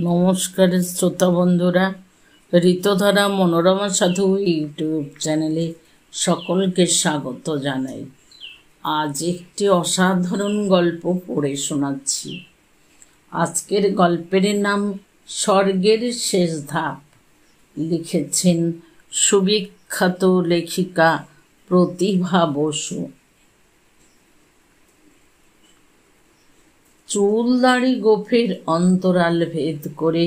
নমস্কার শ্রোতা বন্ধুরা, ঋতধারা মনোরমা সাধু ইউটিউব চ্যানেলে সকলকে স্বাগত জানাই। আজ একটি অসাধারণ গল্প পড়ে শোনাচ্ছি। আজকের গল্পের নাম স্বর্গের শেষ ধাপ। লিখেছেন সুবিখ্যাত লেখিকা প্রতিভা বসু। চুল দাড়ি গোফের অন্তরাল ভেদ করে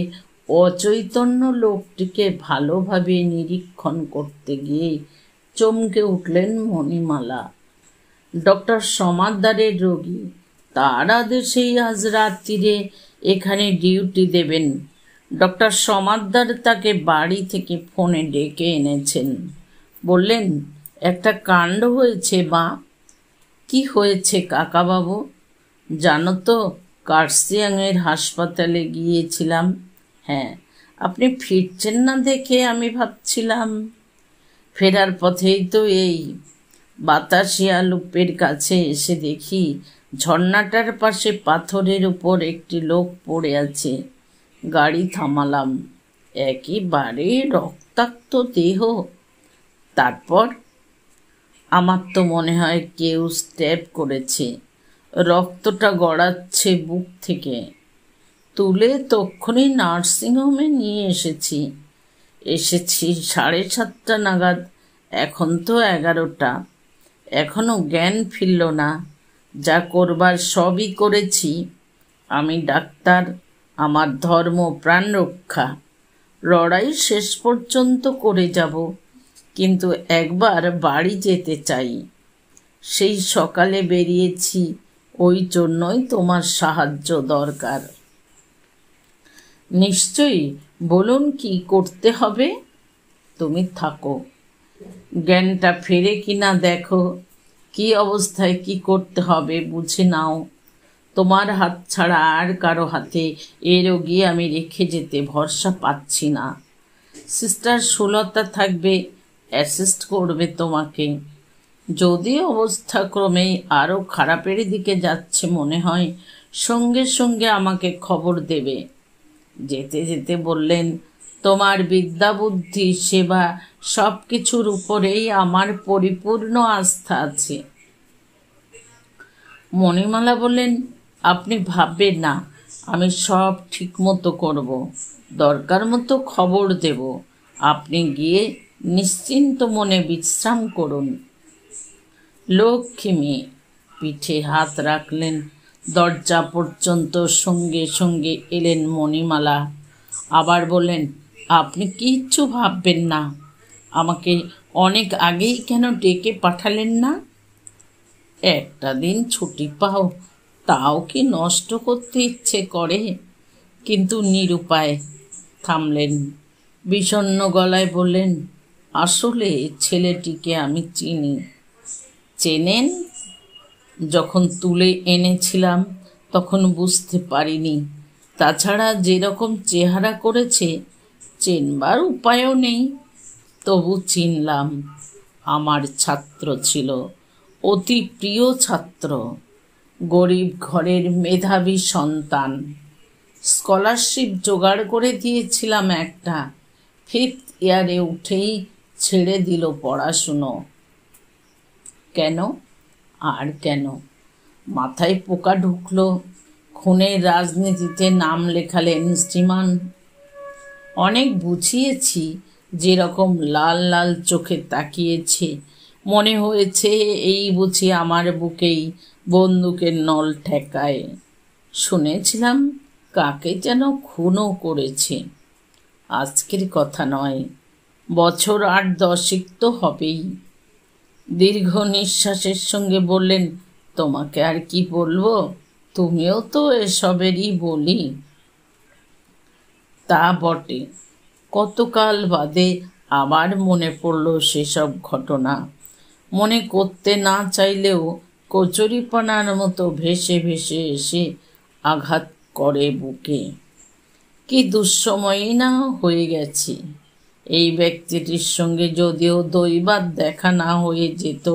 অচৈতন্য লোকটিকে ভালোভাবে নিরীক্ষণ করতে গিয়ে চমকে উঠলেন মণিমালা। ডক্টর সমাদ্দারের রোগী, তার আদেশেই আজ রাত্রিরে এখানে ডিউটি দেবেন। ডক্টর সমাদ্দার তাকে বাড়ি থেকে ফোনে ডেকে এনেছেন। বললেন, একটা কাণ্ড হয়েছে মা। কি হয়েছে কাকাবাবু? জানো তো, কার্সিয়াংয়ের হাসপাতালে গিয়েছিলাম। হ্যাঁ, আপনি ফিরছেন না দেখে আমি ভাবছিলাম। ফেরার পথেই তো এই বাতাসিয়া লুপের কাছে এসে দেখি ঝর্ণাটার পাশে পাথরের উপর একটি লোক পড়ে আছে। গাড়ি থামালাম। একেবারে রক্তাক্ত দেহ। তারপর আমার তো মনে হয় কেউ স্ট্যাব করেছে। রক্তটা গড়াচ্ছে বুক থেকে। তুলে তক্ষুনি নার্সিংহোমে নিয়ে এসেছি 7:30 নাগাদ। এখন তো 11টা। এখনো জ্ঞান ফিরল না। যা করবার সবই করেছি। আমি ডাক্তার, আমার ধর্ম প্রাণ রক্ষা। লড়াই শেষ পর্যন্ত করে যাব, কিন্তু একবার বাড়ি যেতে চাই। সেই সকালে বেরিয়েছি, ওই জন্যই তোমার সাহায্য দরকার। নিশ্চয়ই, বলুন কি করতে হবে। তুমি থাকো, জ্ঞানটা ফেরে কিনা দেখো। কি অবস্থায় কি করতে হবে বুঝে নাও। তোমার হাত ছাড়া আর কারো হাতে এ রোগী আমি রেখে যেতে ভরসা পাচ্ছি না। সিস্টার সুলতা থাকবে, অ্যাসিস্ট করবে তোমাকে। যদি অবস্থা ক্রমেই আরও খারাপের দিকে যাচ্ছে মনে হয়, সঙ্গে সঙ্গে আমাকে খবর দেবে। যেতে যেতে বললেন, তোমার বিদ্যা বুদ্ধি সেবা সব কিছুর উপরেই আমার পরিপূর্ণ আস্থা আছে। মণিমালা বললেন, আপনি ভাববেন না, আমি সব ঠিক মতো করব। দরকার মতো খবর দেব। আপনি গিয়ে নিশ্চিন্ত মনে বিশ্রাম করুন। লক্ষ্মী মেয়ে পিঠে হাত রাখলেন। দরজা পর্যন্ত সঙ্গে সঙ্গে এলেন মণিমালা। আবার বললেন, আপনি কিচ্ছু ভাববেন না। আমাকে অনেক আগেই কেন ডেকে পাঠালেন না? একটা দিন ছুটি পাও, তাও কি নষ্ট করতে ইচ্ছে করে? কিন্তু নিরুপায়। থামলেন। বিষণ্ণ গলায় বললেন, আসলে ছেলেটিকে আমি চিনি। চেনেন? যখন তুলে এনেছিলাম তখন বুঝতে পারিনি। তাছাড়া যেরকম চেহারা করেছে, চেনবার উপায়ও নেই। তবু চিনলাম। আমার ছাত্র ছিল, অতি প্রিয় ছাত্র। গরিব ঘরের মেধাবী সন্তান। স্কলারশিপ জোগাড় করে দিয়েছিলাম একটা। 5th ইয়ারে উঠেই ছেড়ে দিল পড়াশুনো। কেন? আর কেন? মাথায় পোকা ঢুকলো। খুনের রাজনীতিতে নাম লেখালেন শ্রীমান। অনেক বুঝিয়েছি, যেরকম লাল লাল চোখে তাকিয়েছে, মনে হয়েছে এই বুঝি আমার বুকেই বন্দুকের নল ঠেকায়। শুনেছিলাম কাকে যেন খুনও করেছে। আজকের কথা নয়, বছর 8-10 তো হবেই। দীর্ঘ নিঃশ্বাসের সঙ্গে বললেন, তোমাকে আর কি বলবো, তুমিও তো এসবেরই বলি। তা বটে। কতকাল বাদে আবার মনে পড়ল সেসব ঘটনা। মনে করতে না চাইলেও কচুরিপানার মতো ভেসে ভেসে এসে আঘাত করে বুকে। কি দুঃসময়ই না হয়ে গেছি। এই ব্যক্তিটির সঙ্গে যদিও দৈবাৎ দেখা না হয়ে যেত,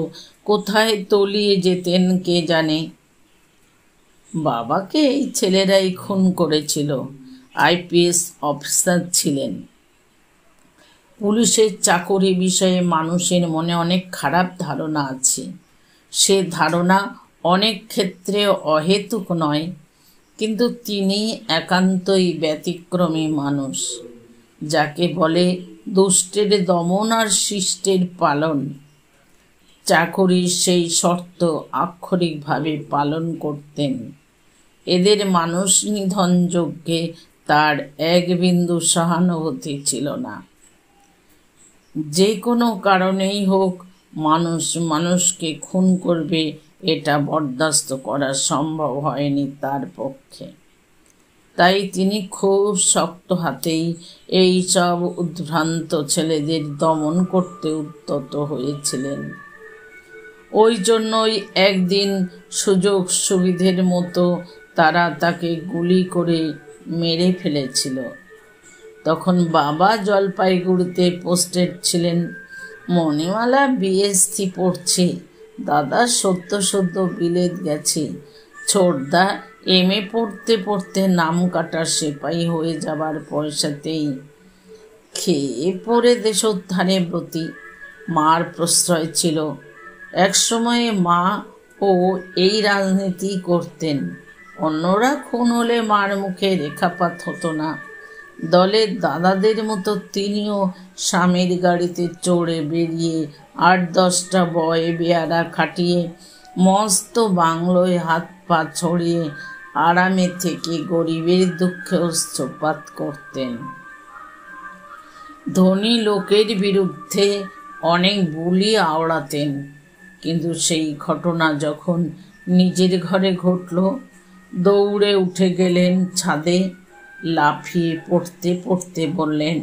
কোথায় তলিয়ে যেতেন কে জানে। বাবাকে এই ছেলেরাই খুন করেছিল। আইপিএস অফিসার ছিলেন। পুলিশের চাকরি বিষয়ে মানুষের মনে অনেক খারাপ ধারণা আছে। সে ধারণা অনেক ক্ষেত্রে অহেতুক নয়, কিন্তু তিনি একান্তই ব্যতিক্রমী মানুষ, যাকে বলে দুষ্টের দমন আর শিষ্টের পালন। চাকরির সেই শর্ত আক্ষরিকভাবে পালন করতেন। এদের মানুষ নিধন যজ্ঞে তার এক বিন্দু সহানুভূতি ছিল না। যে কোনো কারণেই হোক মানুষ মানুষকে খুন করবে, এটা বরদাস্ত করা সম্ভব হয়নি তার পক্ষে। তাই তিনি খুব শক্ত হাতেই এই সব উদ্ভ্রান্ত ছেলেদের দমন করতে উদ্যত হয়েছিলেন। ওই জন্যই একদিন সুযোগ সুবিধের মতো তারা তাকে গুলি করে মেরে ফেলেছিল। তখন বাবা জলপাইগুড়িতে পোস্টেড ছিলেন। মণিমালা বিএসসি পড়ছে, দাদা সদ্য বিলেত গেছে, ছোটদা এমএ পড়তে পড়তে নাম কাটা সেপাই হয়ে যাবার পয়সাতেই খেয়ে পড়ে দেশোদ্ধারে ব্রতী। মার প্রশ্রয় ছিল। একসময়ে মা ও এই রাজনীতি করতেন। অন্যরা খুন হলে মার মুখে রেখাপাত হতো না। দলের দাদাদের মতো তিনিও স্বামীর গাড়িতে চড়ে বেরিয়ে 8-10টা বয় বেয়ারা খাটিয়ে মস্ত বাংলোয় হাত পা ছড়িয়ে আরামে থেকে গরিবের দুঃখে অস্ত্রপাত করতেন। ধনী লোকের বিরুদ্ধে অনেক বুলি আওড়াতেন, কিন্তু সেই ঘটনা যখন নিজের ঘরে ঘটল, দৌড়ে উঠে গেলেন ছাদে, লাফিয়ে পড়তে পড়তে বললেন,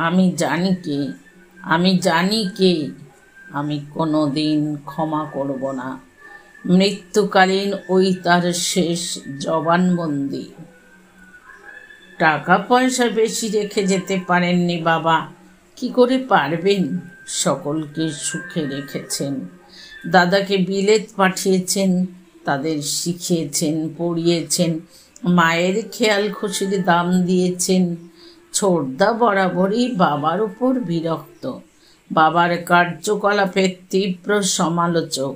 আমি জানি কে, আমি কোনো দিন ক্ষমা করব না। মৃত্যুকালীন ওই তার শেষ জবানবন্দি। টাকা পয়সা বেশি রেখে যেতে পারেননি বাবা, কি করে পারবেন? সকলকে সুখে রেখেছেন। দাদাকে বিলেত পাঠিয়েছেন, তাদের শিখিয়েছেন, পড়িয়েছেন, মায়ের খেয়াল খুশির দাম দিয়েছেন। ছোটদা বরাবরই বাবার উপর বিরক্ত, বাবার কার্যকলাপের তীব্র সমালোচক।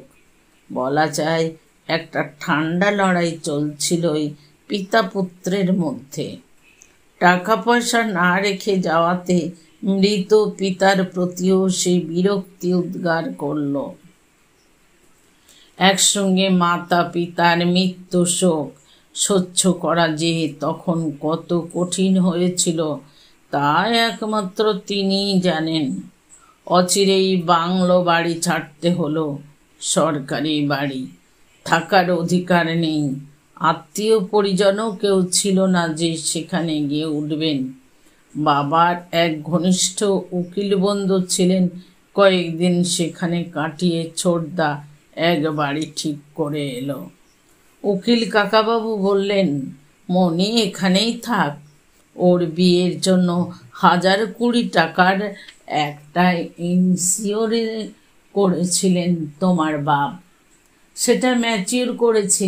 বলা যায় একটা ঠান্ডা লড়াই চলছিল এই পিতা পুত্রের মধ্যে। টাকা পয়সা না রেখে যাওয়াতে মৃত পিতার প্রতিও সেই বিরক্তি উদ্গার করল। একসঙ্গে মাতা পিতার মৃত্যু শোক সহ্য করা যে তখন কত কঠিন হয়েছিল তা একমাত্র তিনিই জানেন। অচিরেই বাংলো বাড়ি ছাড়তে হলো, সরকারি বাড়ি, থাকার অধিকার নেই। আত্মীয় পরিজনও কেউ ছিল না যে সেখানে গিয়ে উঠবেন। বাবার এক ঘনিষ্ঠ উকিল বন্ধু ছিলেন, কয়েকদিন সেখানে কাটিয়ে ছোটদা এক বাড়ি ঠিক করে এলো। উকিল কাকাবাবু বললেন, মনি এখানেই থাক, ওর বিয়ের জন্য 1020 টাকার একটা ইন্সিওর করেছিলেন তোমার বাপ, সেটা ম্যাচিওর করেছে,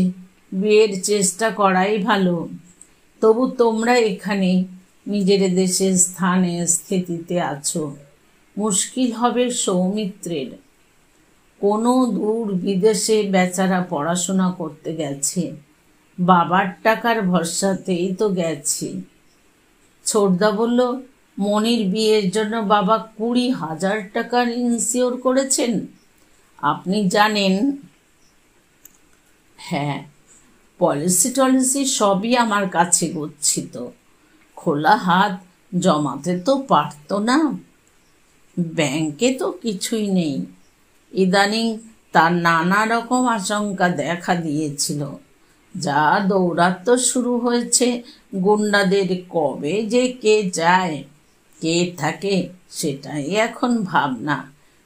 বিয়ের চেষ্টা করাই ভালো। তবু তোমরা এখানে নিজের দেশের স্থানে স্থিতিতে আছো, মুশকিল হবে সৌমিত্রের। কোনো দূর বিদেশে বেচারা পড়াশোনা করতে গেছে, বাবার টাকার ভরসাতেই তো গেছি। ছোটদা বলল, মনির বিয়ের জন্য বাবা 20,000 টাকার ইন্সিওর করেছেন, আপনি জানেন? হ্যাঁ, পলিসি টলিসি সবই আমার কাছে গচ্ছিত, খোলা হাত জমাতে তো পারত না। ব্যাংকে তো কিছুই নেই। ইদানিং তার নানা রকম আশঙ্কা দেখা দিয়েছিল। যা দৌরাত্ম্য শুরু হয়েছে গুন্ডাদের, কবে যে কে যায় কে থাকে সেটাই এখন ভাবনা।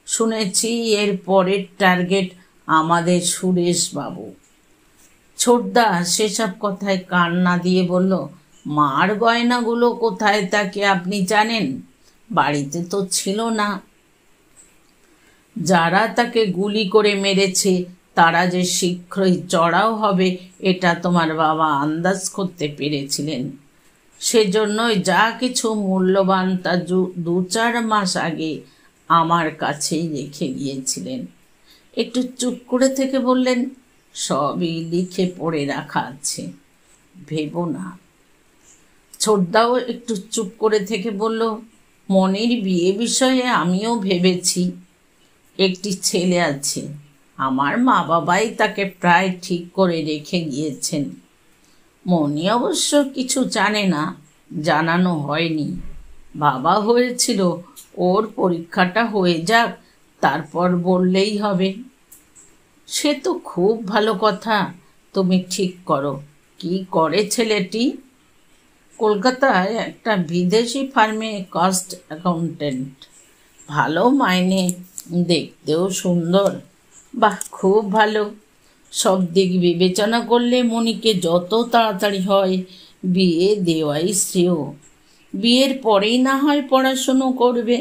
শুনেছি এর পরের টার্গেট আমাদের সুরেশ বাবু। ছোটদা সেসব কথায় কান না দিয়ে বলল, মার গয়নাগুলো কোথায় তাকে আপনি জানেন? বাড়িতে তো ছিল না। যারা তাকে গুলি করে মেরেছে তারা যে শীঘ্রই চড়াও হবে এটা তোমার বাবা আন্দাজ করতে পেরেছিলেন। সেজন্যই যা কিছু মূল্যবান তা 2-4 মাস আগে আমার কাছেই রেখে গিয়েছিলেন। একটু চুপ করে থেকে বললেন, সবই লিখে পড়ে রাখা আছে, ভেবো না। ছোটদাও একটু চুপ করে থেকে বলল, মনির বিয়ে বিষয়ে আমিও ভেবেছি। একটি ছেলে আছে, আমার মা বাবাই তাকে প্রায় ঠিক করে রেখে গিয়েছেন। মনি অবশ্য কিছু জানে না, জানানো হয়নি। বাবা হয়েছিল ওর পরীক্ষাটা হয়ে যাক, তারপর বললেই হবে। সে তো খুব ভালো কথা, তুমি ঠিক করো। কি করে ছেলেটি? কলকাতায় একটা বিদেশি ফার্মে কস্ট অ্যাকাউন্টেন্ট, ভালো মাইনে, দেখতেও সুন্দর। বাহ, খুব ভালো। সব দিক বিবেচনা করলে মনিকে যত তাড়াতাড়ি হয় বিয়ে দেওয়াই শ্রেয়। বিয়ের পরেই না হয় পড়াশুনো করবে,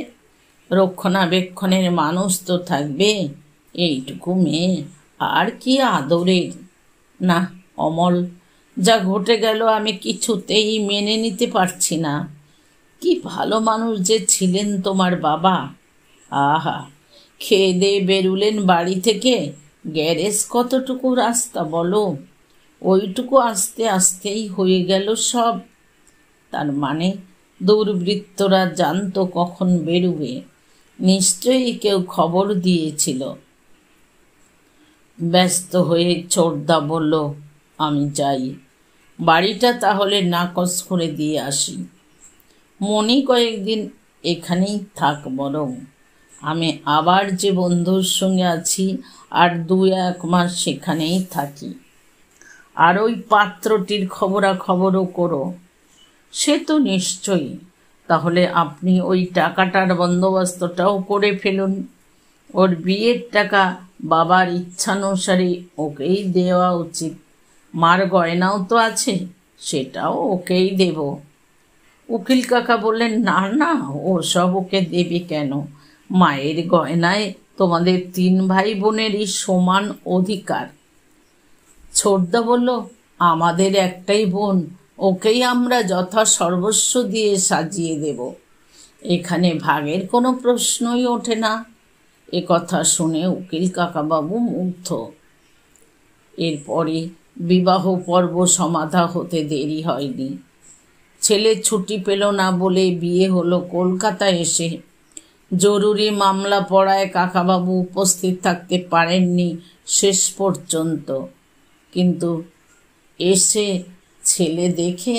রক্ষণাবেক্ষণের মানুষ তো থাকবে। এইটুকু মেয়ে আর কি আদরের। না অমল, যা ঘটে গেল আমি কিছুতেই মেনে নিতে পারছি না। কি ভালো মানুষ যে ছিলেন তোমার বাবা। আহা, খেয়ে দিয়ে বেরুলেন বাড়ি থেকে, গ্যারেজ কতটুকু রাস্তা বলো, ওইটুকু আস্তে আস্তেই হয়ে গেল সব। তার মানে দুর্বৃত্তরা জানতো কখন বেরুবে, নিশ্চয়ই কেউ খবর দিয়েছিল। ব্যস্ত হয়ে ছোটদা বলল, আমি যাই, বাড়িটা তাহলে নাকচ করে দিয়ে আসি। মনি কয়েকদিন এখানেই থাক বরং, আমি আবার যে বন্ধুর সঙ্গে আছি আর 2-1 মাস সেখানেই থাকি। আর ওই পাত্রটির খবরাখবরও করো। সে তো নিশ্চয়ই। তাহলে আপনি ওই টাকাটার বন্দোবস্তটাও করে ফেলুন। ওর বিয়ের টাকা বাবার ইচ্ছানুসারে ওকেই দেওয়া উচিত। মার গয়নাও তো আছে, সেটাও ওকেই দেব। উকিল কাকা বললেন, না না, ও সব ওকে দেবে কেন? মায়ের গয়নায় তোমাদের 3 ভাই বোনেরই সমান অধিকার। ছোটদা বলল, আমাদের একটাই বোন, ওকেই আমরা যথা সর্বস্ব দিয়ে সাজিয়ে দেব। এখানে ভাগের কোনো প্রশ্নই ওঠে না। এ কথা শুনে উকিল কাকাবাবু মুগ্ধ। এরপরে বিবাহ পর্ব সমাধা হতে দেরি হয়নি। ছেলে ছুটি পেল না বলে বিয়ে হলো কলকাতায় এসে। জরুরি মামলা পড়ায় কাকাবাবু উপস্থিত থাকতে পারেননি শেষ পর্যন্ত। কিন্তু এসে ছেলে দেখে,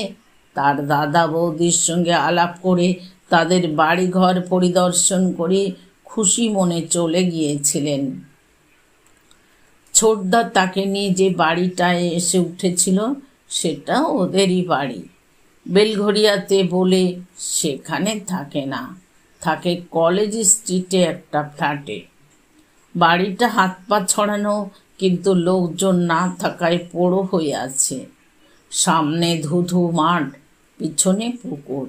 তার দাদা বৌদির সঙ্গে আলাপ করে, তাদের বাড়িঘর পরিদর্শন করে খুশি মনে চলে গিয়েছিলেন। ছোটদা তাকে নিয়ে যে বাড়িটায় এসে উঠেছিল সেটা ওদেরই বাড়ি, বেলঘরিয়াতে বলে সেখানে থাকে না, থাকে কলেজ স্ট্রিটে একটা ফ্ল্যাটে। বাড়িটা হাত পা ছড়ানো, কিন্তু লোকজন না থাকায় পোড়ো হয়ে আছে। সামনে ধুধু মাঠ, পিছনে পুকুর,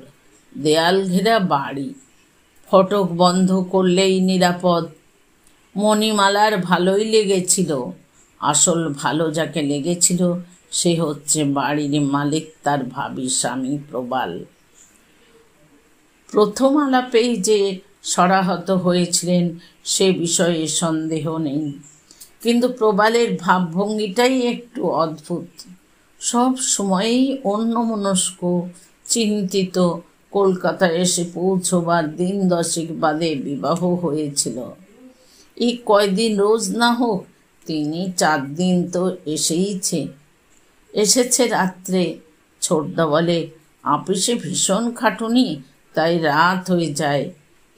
দেয়াল ঘেরা বাড়ি। ফটক বন্ধ করলেই নিরাপদ। মণিমালার ভালোই লেগেছিল। আসল ভালো যাকে লেগেছিল সে হচ্ছে বাড়ির মালিক, তার ভাবী স্বামী প্রবাল। প্রথম আলাপেই যে সরাহত হয়েছিলেন সে বিষয়ে সন্দেহ নেই, কিন্তু প্রবালের ভাবভঙ্গিটাই একটু অদ্ভুত। সব সময়ই অন্যমনস্ক, চিন্তিত। কলকাতায় এসে পৌঁছবার 10 বাদে বিবাহ হয়েছিল। এই কয়দিন রোজ না হোক, 3-4 দিন তো এসেছে রাত্রে। ছোটদা বলে, আপিসে ভীষণ খাটুনি, তাই রাত হয়ে যায়।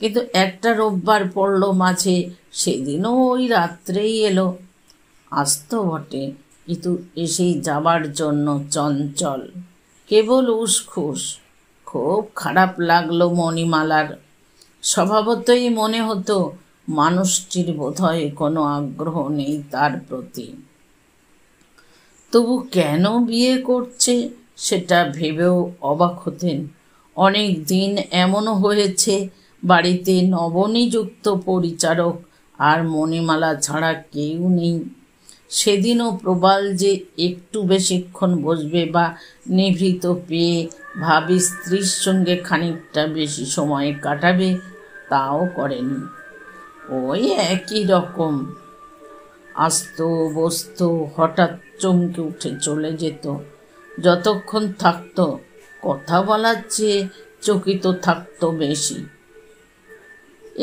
কিন্তু একটা রোববার পড়ল মাঝে, সেদিনও ওই রাত্রেই এলো। আসত বটে, কিন্তু এসেই যাবার জন্য চঞ্চল, কেবল উসখুস। খুব খারাপ লাগলো মণিমালার। স্বভাবতই মনে হতো মানুষটির বোধহয় কোনো আগ্রহ নেই তার প্রতি। তবু কেন বিয়ে করছে সেটা ভেবেও অবাক হতেন। অনেক দিন এমনও হয়েছে বাড়িতে নবনিযুক্ত পরিচারক আর মণিমালা ছাড়া কেউ নেই। সেদিনও প্রবাল যে একটু বেশিক্ষণ বসবে বা নিভৃত পেয়ে ভাবি স্ত্রীর সঙ্গে খানিকটা বেশি সময় কাটাবে তাও করেনি। ওই একই রকম আসতো বসতো, হঠাৎ চমকে উঠে চলে যেত। যতক্ষণ থাকতো কথা বলার চেয়ে চকিত থাকতো বেশি।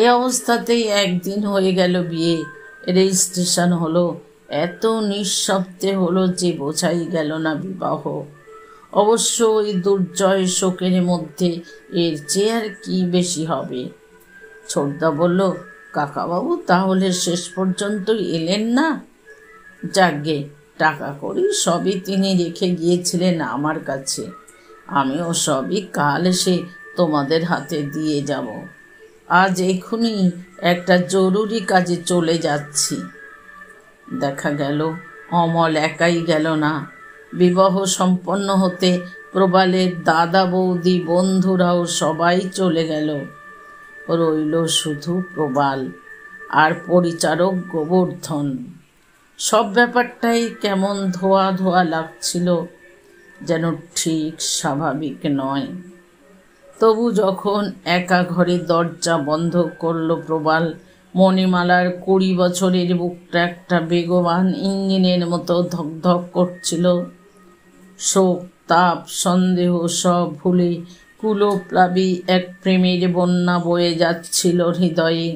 এ অবস্থাতেই একদিন হয়ে গেল বিয়ে, রেজিস্ট্রেশন হলো। এত নিঃশব্দে হলো যে বোঝাই গেল না বিবাহ। অবশ্য ওই দুর্জয় শোকের মধ্যে এর চেয়ে আর কি বেশি হবে। ছোটদা বলল, কাকাবাবু তাহলে শেষ পর্যন্ত এলেন না? যাকগে, টাকা কড়ি সবই তিনি রেখে গিয়েছিলেন আমার কাছে। আমিও সবই কাল এসে তোমাদের হাতে দিয়ে যাব। আজ এখনই একটা জরুরি কাজে চলে যাচ্ছি। দেখা গেল অমল একাই গেল না। বিবাহ সম্পন্ন হতে প্রবালের দাদা বৌদি বন্ধুরাও সবাই চলে গেল। রইল শুধু প্রবাল আর পরিচারক গোবর্ধন। সব ব্যাপারটাই কেমন ধোয়া ধোয়া লাগছিল, যেন ঠিক স্বাভাবিক নয়। তবু যখন একা ঘরে দরজা বন্ধ করল প্রবাল, মণিমালার 20 বছরের বুকটা একটা বেগবান ইঞ্জিনের মতো ধকধক করছিল। শোক, তাপ, সন্দেহ সব ভুলে কুলোপ্লাবী এক প্রেমের বন্যা বয়ে যাচ্ছিল হৃদয়ে।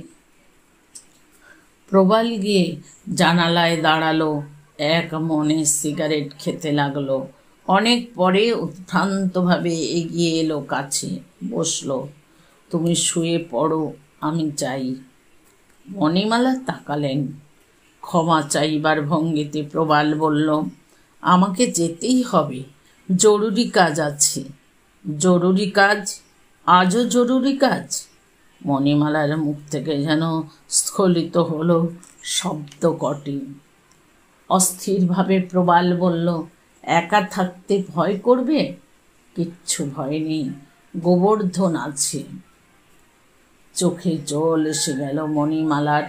প্রবাল গিয়ে জানালায় দাঁড়ালো, এক মনে সিগারেট খেতে লাগলো। অনেক পরে উদ্ভ্রান্তভাবে এগিয়ে এলো কাছে, বসলো। তুমি শুয়ে পড়ো, আমি যাই। মণিমালা তাকালেন। ক্ষমা চাইবার ভঙ্গিতে প্রবাল বলল, আমাকে যেতেই হবে, জরুরি কাজ আছে। জরুরি কাজ? আজও জরুরি কাজ? মণিমালার মুখ থেকে যেন স্খলিত হলো শব্দ কটি। অস্থিরভাবে প্রবাল বলল, একা থাকতে ভয় করবে? কিচ্ছু ভয় নেই, গোবর্ধন আছে। চোখে জল এসে গেল মণিমালার।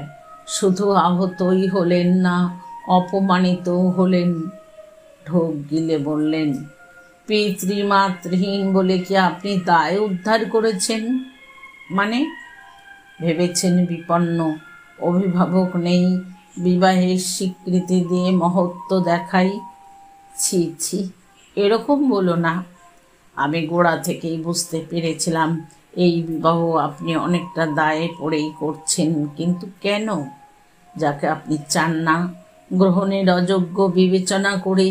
শুধু আহতই হলেন না, অপমানিতও হলেন। ঢোক গিলে বললেন, পিতৃমাতৃহীন বলে কি আপনি দায় উদ্ধার করেছেন? মানে? ভেবেছেন বিপন্ন, অভিভাবক নেই, বিবাহের স্বীকৃতি দিয়ে মহত্ব দেখাই? ছি ছি, এরকম বলো না। আমি গোড়া থেকেই বুঝতে পেরেছিলাম এই বিবাহ আপনি অনেকটা দায়ে পড়েই করছেন। কিন্তু কেন? যাকে আপনি চান না, গ্রহণের অযোগ্য বিবেচনা করে।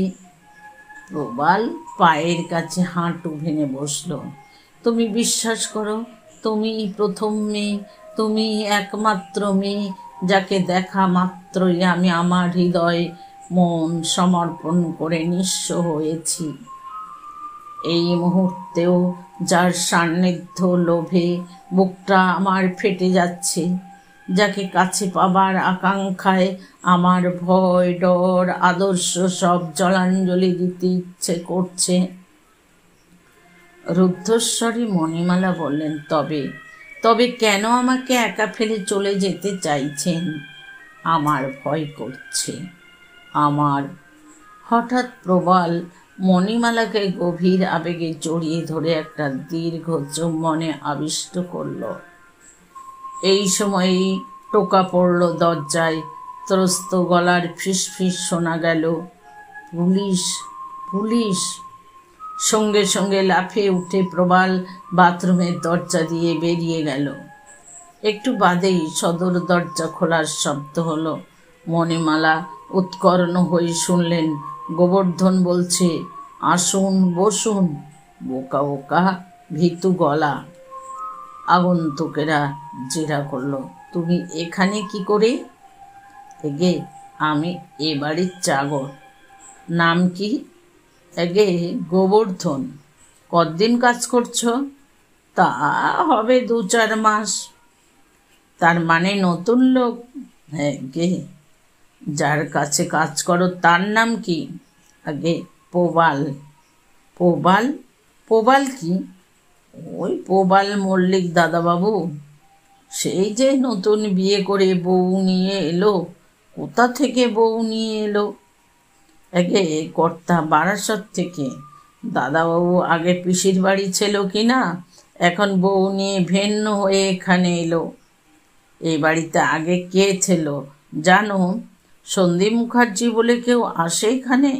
প্রবাল পায়ের কাছে হাঁটু ভেঙে বসল। তুমি বিশ্বাস করো, তুমি প্রথম মেয়ে, তুমি একমাত্র মেয়ে, যাকে দেখা মাত্রই আমি আমার হৃদয় মন সমর্পণ করে নিঃস্ব হয়েছি। এই মুহূর্তেও যার সান্নিধ্য লোভে বুকটা আমার ফেটে যাচ্ছে, যাকে কাছে পাবার আকাঙ্ক্ষায় আমার ভয়, ডর, আদর্শ সব জলাঞ্জলি দিতে ইচ্ছে করছে। রুদ্ধস্বরে মণিমালা বললেন, তবে কেন আমাকে একা ফেলে চলে যেতে চাইছেন? আমার ভয় করছে, আমার। হঠাৎ প্রবাল মণিমালাকে গভীর আবেগে জড়িয়ে ধরে একটা দীর্ঘ চুম্বনে আবিষ্ট করল। এই সময়েই টোকা পড়ল দরজায়। ত্রস্ত গলার ফিসফিস শোনা গেল, পুলিশ, পুলিশ। সঙ্গে সঙ্গে লাফিয়ে উঠে প্রবাল বাথরুমের দরজা দিয়ে বেরিয়ে গেল। একটু বাদেই সদর দরজা খোলার শব্দ হলো। মণিমালা উৎকর্ণ হয়ে শুনলেন, গোবর্ধন বলছে, আসুন, বসুন। বোকা বোকা ভীতু গলা। আগন্তুকেরা জেরা করল, তুমি এখানে কি করে? এগে, আমি এ বাড়ির চাকর। নাম কি? এগে, গোবর্ধন। কতদিন কাজ করছো? তা হবে 2-4 মাস। তার মানে নতুন লোক? হ্যাঁ গে। যার কাছে কাজ করো তার নাম কি? আগে প্রবাল। প্রবাল? প্রবাল কি? ওই প্রবাল মল্লিক দাদাবাবু। সেই যে নতুন বিয়ে করে বউ নিয়ে এলো। কোথা থেকে বউ নিয়ে এলো? একে কর্তা বারাসত থেকে। দাদাবাবু আগে পিসির বাড়ি ছিল কি না, এখন বউ নিয়ে ভিন্ন হয়ে এখানে এলো। এই বাড়িতে আগে কে ছিল জানো? সন্দীপ মুখার্জি বলে কেউ আসে এখানে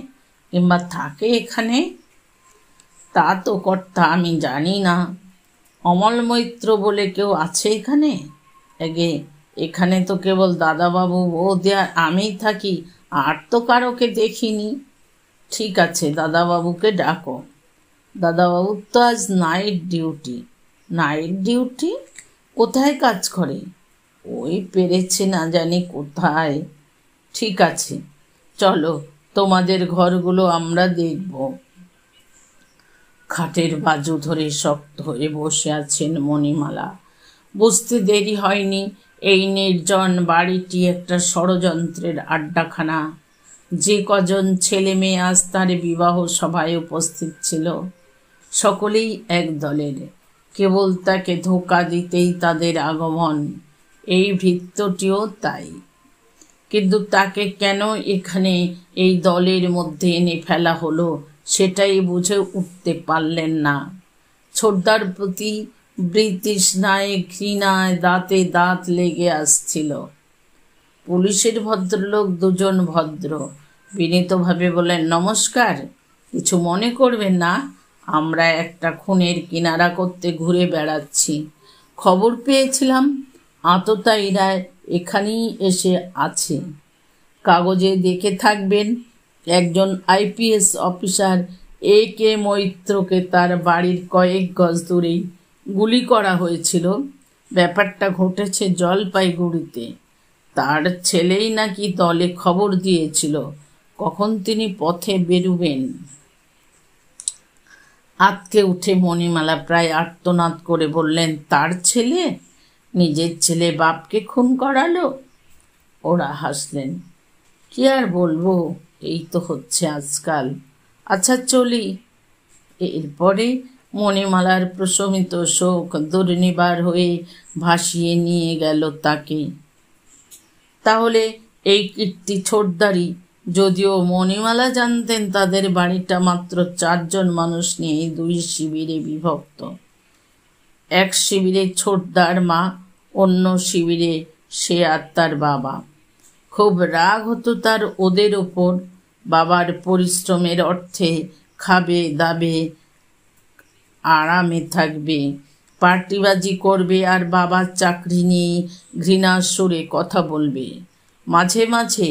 কিংবা থাকে এখানে? তা তো কর্তা আমি জানি না। অমল মৈত্র বলে কেউ আছে এখানে? আগে এখানে তো কেবল দাদাবাবু, বৌদি আর আমিই থাকি, আর তো কারোকে দেখিনি। ঠিক আছে, দাদাবাবুকে ডাকো। দাদাবাবুর তো আজ নাইট ডিউটি। Night duty? কোথায় কাজ করে? ওই পেরেছে না জানি কোথায়। ঠিক আছে, চলো, তোমাদের ঘরগুলো আমরা দেখব। খাটের বাজু ধরে শক্ত হয়ে বসে আছেন মণিমালা। বুঝতে দেরি হয়নি, এই নির্জন বাড়িটি একটা ষড়যন্ত্রের আড্ডাখানা। যে কজন ছেলে মেয়ে আজ তার বিবাহ সভায় উপস্থিত ছিল, সকলেই এক দলের। কেবল তাকে ধোঁকা দিতেই তাদের আগমন। এই ভৃত্যটিও তাই। কিন্তু তাকে কেন এখানে এই দলের মধ্যে এনে ফেলা হলো সেটাই বুঝে উঠতে পারলেন না। ছোটদার প্রতি বৃতৃষ্ণায় ঘৃণায় দাঁতে দাঁত লেগে আসছিল। পুলিশের ভদ্রলোক দুজন ভদ্র বিনীতভাবে বলেন, নমস্কার, কিছু মনে করবেন না, আমরা একটা খুনের কিনারা করতে ঘুরে বেড়াচ্ছি। খবর পেয়েছিলাম আততায়ীরা এখানেই এসে আছে। কাগজে দেখে থাকবেন, একজন আইপিএস অফিসার A.K. মৈত্রকে তার বাড়ির কয়েক গজ দূরেই গুলি করা হয়েছিল। ব্যাপারটা ঘটেছে জলপাইগুড়িতে। তার ছেলেই নাকি দলে খবর দিয়েছিল কখন তিনি পথে বেরুবেন। আঁতকে উঠে মণিমালা প্রায় আর্তনাদ করে বললেন, তার ছেলে? নিজের ছেলে বাপকে খুন করালো? ওরা হাসলেন। কি আর বলবো, এই তো হচ্ছে আজকাল। আচ্ছা চলি। এরপরে মণিমালার প্রশমিত শোক দুর্নিবার হয়ে ভাসিয়ে নিয়ে গেল তাকে। তাহলে এই কীর্তি ছোটদারি। যদিও মণিমালা জানতেন তাদের বাড়িটা মাত্র 4 জন মানুষ নিয়ে 2 শিবিরে বিভক্ত। এক শিবিরে ছোটদার মা, অন্য শিবিরে সে আর তার বাবা। খুব রাগ হতো তার ওদের ওপর। বাবার পরিশ্রমের অর্থে খাবে দাবে, আরামে থাকবে, পার্টিবাজি করবে, আর বাবার চাকরি নিয়ে ঘৃণার সুরে কথা বলবে। মাঝে মাঝে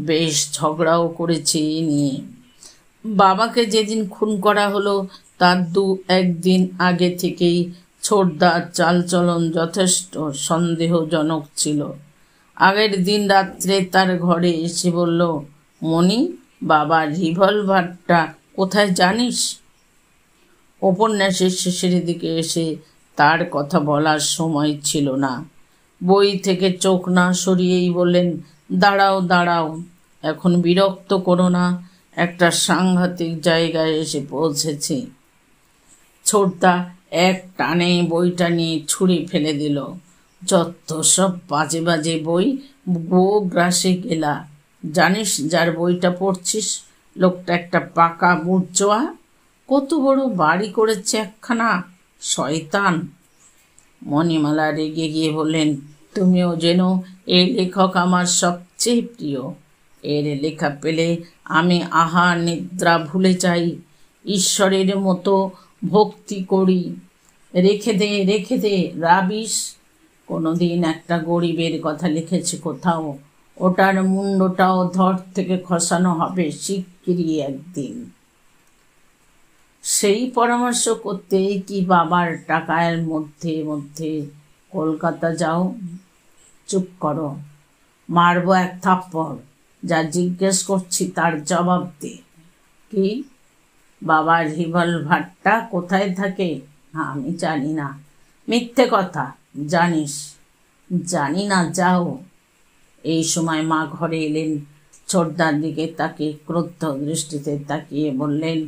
বেশ ঝগড়াও করেছে এ নিয়ে। বাবাকে যেদিন খুন করা হলো তার 2-1 দিন আগে থেকেই ছোটদার চালচলন যথেষ্ট সন্দেহজনক ছিল। আগের দিন রাত্রে তার ঘরে এসে বলল, মণি, বাবার রিভলভারটা কোথায় জানিস? উপন্যাসের শেষের দিকে এসে তার কথা বলার সময় ছিল না। বই থেকে চোখ না সরিয়েই বললেন, দাঁড়াও দাঁড়াও, এখন বিরক্ত করো না, একটা সাংঘাতিক জায়গায় এসে পৌঁছেছি। ছোটদা এক টানে বইটা নিয়ে ছুঁড়ে ফেলে দিল। যত সব বাজে বাজে বই, গো গ্রাসে গেলা। জানিস যার বইটা পড়ছিস, লোকটা একটা পাকা বুড়চোয়া। কত বড় বাড়ি করেছে একখানা, শয়তান। মণিমালা রেগে গিয়ে বললেন, তুমিও যেন এই লেখক আমার সবচেয়ে প্রিয়। এর লেখা পেলে আমি আহার নিদ্রা ভুলে যাই, ঈশ্বরের মতো ভক্তি করি। রেখে দে রাবিশ। কোনোদিন একটা গরিবের কথা লিখেছে কোথাও, ওটার মুন্ডটাও ধর থেকে খসানো হবে শিগগিরই একদিন। সেই পরামর্শ করতেই কি বাবার টাকার মধ্যে মধ্যে কলকাতা যাও? চুপ করো, মারবো এক থাপ্পড়। যা জিজ্ঞেস করছি তার জবাব দে। কি? বাবার রিভলভারটা কোথায় থাকে? আমি জানি না। মিথ্যে কথা। জানিস? জানি না, যাও। এই সময় মা ঘরে এলেন। ছোটদার দিকে তাকে ক্রুদ্ধ দৃষ্টিতে তাকিয়ে বললেন,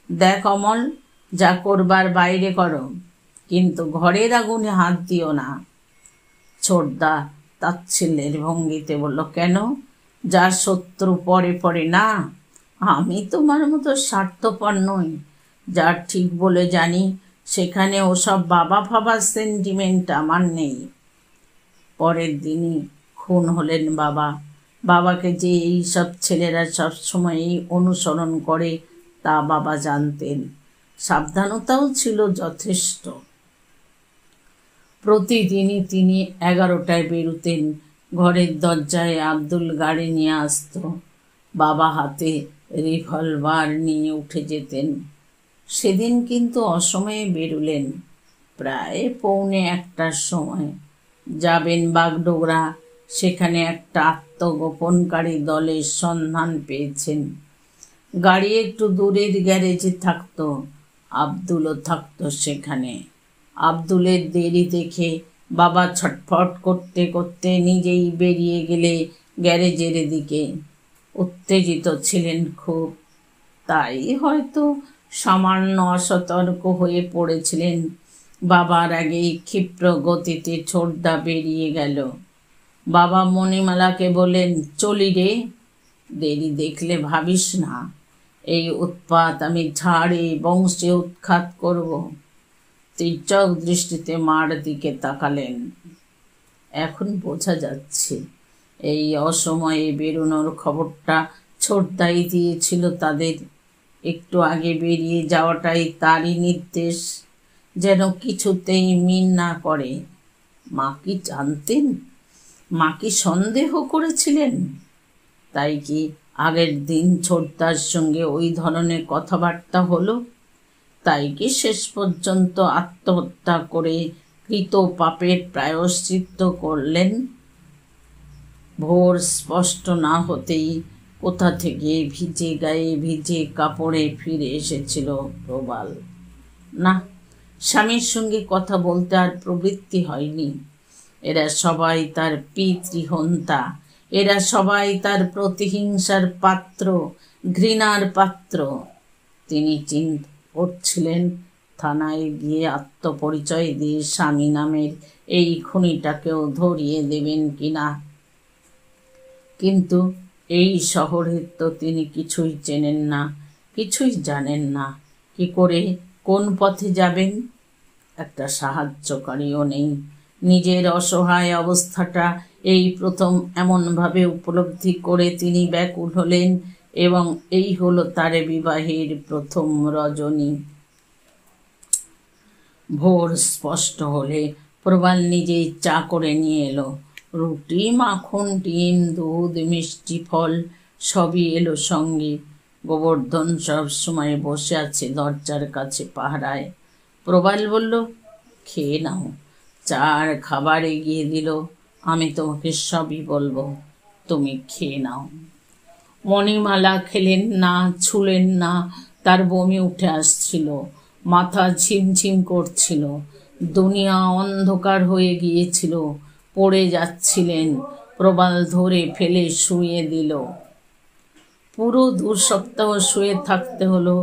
দেখ অমল, যা করবার বাইরে করো, কিন্তু ঘরের আগুনে হাত দিও না। ছোটদা তাচ্ছিল্যের ভঙ্গিতে বলল, কেন? যার শত্রু পরে পরে না, আমি তোমার মতো স্বার্থপর নই। যা ঠিক বলে জানি সেখানে ওসব বাবা ফাবার সেন্টিমেন্ট আমার নেই। পরের দিনই খুন হলেন বাবা। বাবাকে যে এই সব ছেলেরা সবসময়ই অনুসরণ করে তা বাবা জানতেন। সাবধানতাও ছিল যথেষ্ট। প্রতিদিনই তিনি 11টায় বেরুতেন। ঘরের দরজায় আব্দুল গাড়ি নিয়ে আসত। বাবা হাতে রিভলভার নিয়ে উঠে যেতেন। সেদিন কিন্তু অসময়ে বেরুলেন। প্রায় 1:45টার সময় যাবেন বাগডোগরা। সেখানে একটা আত্মগোপনকারী দলের সন্ধান পেয়েছেন। গাড়ি একটু দূরের গ্যারেজে থাকতো। আব্দুলও থাকতো সেখানে। আব্দুলের দেরি দেখে বাবা ছটফট করতে করতে নিজেই বেরিয়ে গেলে গ্যারেজের দিকে। উত্তেজিত ছিলেন খুব। তাই হয়তো সামান্য অসতর্ক হয়ে পড়েছিলেন। বাবার আগেই ক্ষিপ্র গতিতে ছোটদা বেরিয়ে গেল। বাবা মণিমালাকে বললেন, চলি রে, দেরি দেখলে ভাবিস না, এই উৎপাত আমি ঝাড়ে বংশে উৎখাত করব। তীর্যক দৃষ্টিতে মার দিকে তাকালেন। এখন বোঝা যাচ্ছে এই অসময়ে বেরোনোর খবরটা ছোটদাই দিয়েছিল তাদের। একটু আগে বেরিয়ে যাওয়াটাই তারই নির্দেশ, যেন কিছুতেই মিন না করে। মা কি জানতেন? মা কি সন্দেহ করেছিলেন? তাই কি আগের দিন ছোটদার সঙ্গে ওই ধরনের কথাবার্তা হলো? তাই কি শেষ পর্যন্ত আত্মহত্যা করে কৃত পাপের প্রায়শ্চিত্ত করলেন? ভোর স্পষ্ট না হতেই কোথা থেকে ভিজে গায়ে ভিজে কাপড়ে ফিরে এসেছিল প্রবাল। না, স্বামীর সঙ্গে কথা বলতে আর প্রবৃত্তি হয়নি। এরা সবাই তার পিতৃহন্তা। এরা সবাই তার প্রতিহিংসার পাত্র, ঘৃণার পাত্র। তিনি চিন্তা করছিলেন থানায় গিয়ে আত্মপরিচয় দিয়ে স্বামী নামের এই খুনিটাকেও ধরিয়ে দেবেন কিনা। কিন্তু এই শহরের তো তিনি কিছুই চেনেন না, কিছুই জানেন না। কি করে কোন পথে যাবেন? একটা সাহায্যকারীও নেই। নিজের অসহায় অবস্থাটা এই প্রথম এমনভাবে উপলব্ধি করে তিনি ব্যাকুল হলেন। এবং এই হলো তার বিবাহের প্রথম রজনী। ভোর স্পষ্ট হলে প্রবাল নিজেই চা করে নিয়ে এলো। রুটি, মাখন, ডিম, দুধ, মিষ্টি ফল সবই এলো সঙ্গে। গোবর্ধন সব সময় বসে আছে দরজার কাছে পাহারায়। প্রবাল বলল, খেয়ে নাও। চার খাবার এগিয়ে দিল। আমি তোমাকে সবই বলবো, তুমি খেয়ে নাও। মণিমালা খেলেন না, ছুলেন না। তার বমি উঠে আসছিল, মাথা ঝিমঝিম করছিল, দুনিয়া অন্ধকার হয়ে গিয়েছিল। পড়ে যাচ্ছিলেন। প্রবাল ধরে ফেলে শুয়ে দিল। পুরো 2 সপ্তাহ শুয়ে থাকতে হলো।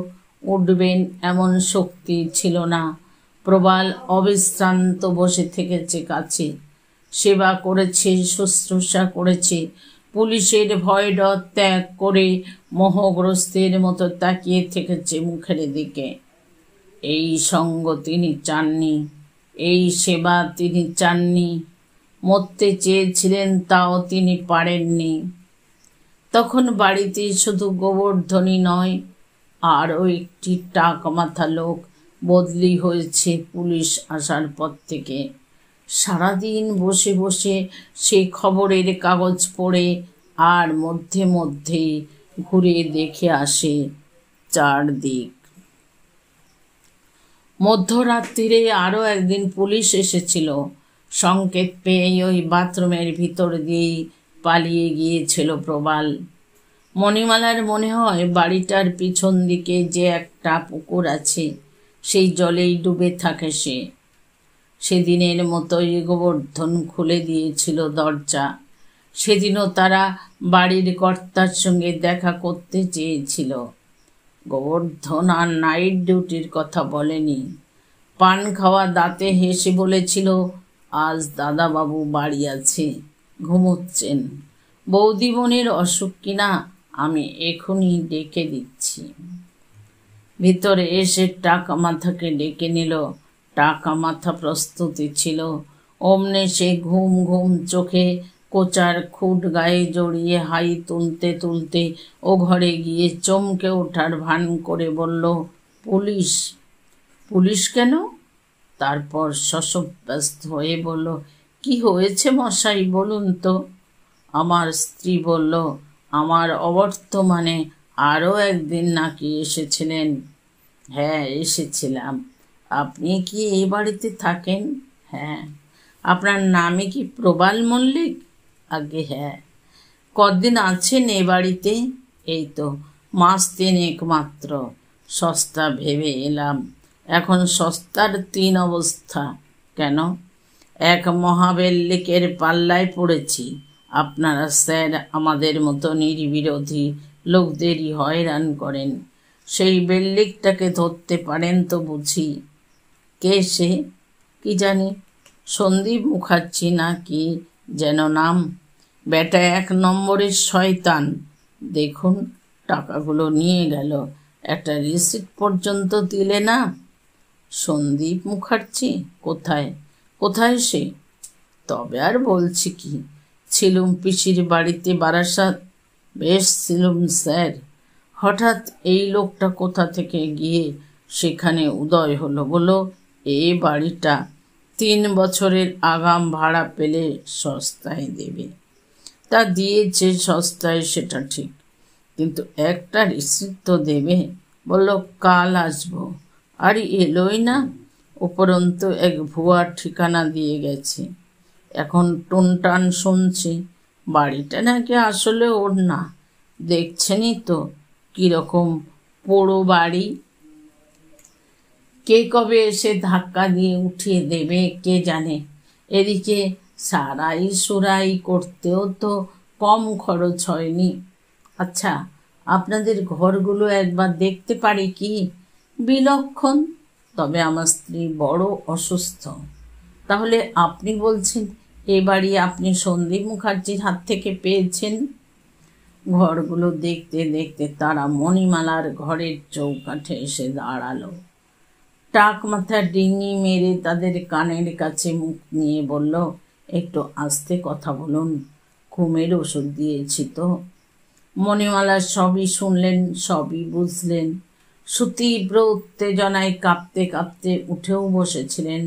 উঠবেন এমন শক্তি ছিল না। প্রবাল অবিশ্রান্ত বসে থেকেছে কাছে। সেবা করেছে, শুশ্রূষা করেছে। পুলিশের ভয় ডর ত্যাগ করে মোহগ্রস্তের মতো তাকিয়ে থেকেছে মুখের দিকে। এই সঙ্গ তিনি চাননি, এই সেবা তিনি চাননি। মরতে চেয়েছিলেন, তাও তিনি পারেননি। তখন বাড়িতে শুধু গোবর্ধনই নয়, আরও একটি টাক মাথা লোক বদলি হয়েছে পুলিশ আসার পর থেকে। সারাদিন বসে বসে সে খবরের কাগজ পড়ে আর মধ্যে মধ্যেই ঘুরে দেখে আসে চারদিক। মধ্যরাত্রিরে আরও একদিন পুলিশ এসেছিল। সংকেত পেয়ে ওই বাথরুমের ভিতর দিয়েই পালিয়ে গিয়েছিল প্রবাল। মণিমালার মনে হয় বাড়িটার পিছন দিকে যে একটা পুকুর আছে, সেই জলেই ডুবে থাকে সে। সেদিনের মতোই গোবর্ধন খুলে দিয়েছিল দরজা। সেদিনও তারা বাড়ির কর্তার সঙ্গে দেখা করতে চেয়েছিল। গোবর্ধন আর নাইট ডিউটির কথা বলেনি। পান খাওয়া দাঁতে হেসে বলেছিল, আজ দাদাবাবু বাড়ি আছে, ঘুমোচ্ছেন। বৌদিমণির অসুখ কিনা আমি এখনই ডেকে দিচ্ছি। ভিতরে এসে টাকা মাথাকে ডেকে নিল। টাকা মাথা প্রস্তুতি ছিল। অমনে সে ঘুম ঘুম চোখে কোচার খুঁট গায়ে জড়িয়ে হাই তুলতে তুলতে ও ঘরে গিয়ে চমকে ওঠার ভান করে বলল, পুলিশ? পুলিশ কেন? তারপর শশব্যস্ত হয়ে বলল, কি হয়েছে মশাই বলুন তো। আমার স্ত্রী বলল, আমার অবর্তমানে আরও একদিন নাকি এসেছিলেন। হ্যাঁ, এসেছিলাম। আপনি কি এই বাড়িতে থাকেন? হ্যাঁ। আপনার নামে কি প্রবাল মল্লিক? আগে হ্যাঁ। কদিন আছেন এ বাড়িতে? এই তো মাস তিনেক মাত্র। সস্তা ভেবে এলাম। এখন সস্তার তিন অবস্থা। কেন? এক মহাবেল্লিকের পাল্লায় পড়েছি। আপনারা স্যার আমাদের মতো নির্বিরোধী লোকদেরই হয়রান করেন। সেই বেল্লিকটাকে ধরতে পারেন তো বুঝি? কে সে? কি জানি, সন্দীপ মুখার্জি না কি যেন নাম। বেটা এক নম্বরের শয়তান। দেখুন, টাকাগুলো নিয়ে গেল, একটা রিসিট পর্যন্ত দিলে না। সন্দীপ মুখার্জি কোথায়? কোথায় সে? তবে আর বলছি কি, ছিলুম পিসির বাড়িতে বারাসাত। বেশ ছিলুম স্যার। হঠাৎ এই লোকটা কোথা থেকে গিয়ে সেখানে উদয় হলো বলো। এ বাড়িটা 3 বছরের আগাম ভাড়া পেলে সস্তায় দেবে। তা দিয়েছে সস্তায়, সেটা ঠিক, কিন্তু একটা রিসিপ্ট তো দেবে। বলল কাল আসবো, আর এলোই না। উপরন্তু এক ভুয়া ঠিকানা দিয়ে গেছে। এখন টুনটান শুনছি বাড়িটা নাকি আসলে ওর না। দেখছেনই তো কীরকম পোড়ো বাড়ি। কে কবে এসে ধাক্কা দিয়ে উঠিয়ে দেবে কে জানে। এদিকে সারাই সুরাই করতেও তো কম খরচ হয়নি। আচ্ছা, আপনাদের ঘরগুলো একবার দেখতে পারি কি? বিলক্ষণ। তবে আমার স্ত্রী বড় অসুস্থ। তাহলে আপনি বলছেন এ বাড়ি আপনি সন্দীপ মুখার্জির হাত থেকে পেয়েছেন? ঘরগুলো দেখতে দেখতে তারা মণিমালার ঘরের চৌকাঠে এসে দাঁড়ালো। টাক মাথা ডিঙি মেরে তাদের কানের কাছে মুখ নিয়ে বলল, একটু আস্তে কথা বলুন, ঘুমের ওষুধ দিয়েছি তো। মণিমালা সবই শুনলেন, সবই বুঝলেন। সুতীব্র উত্তেজনায় কাঁপতে কাঁপতে উঠেও বসেছিলেন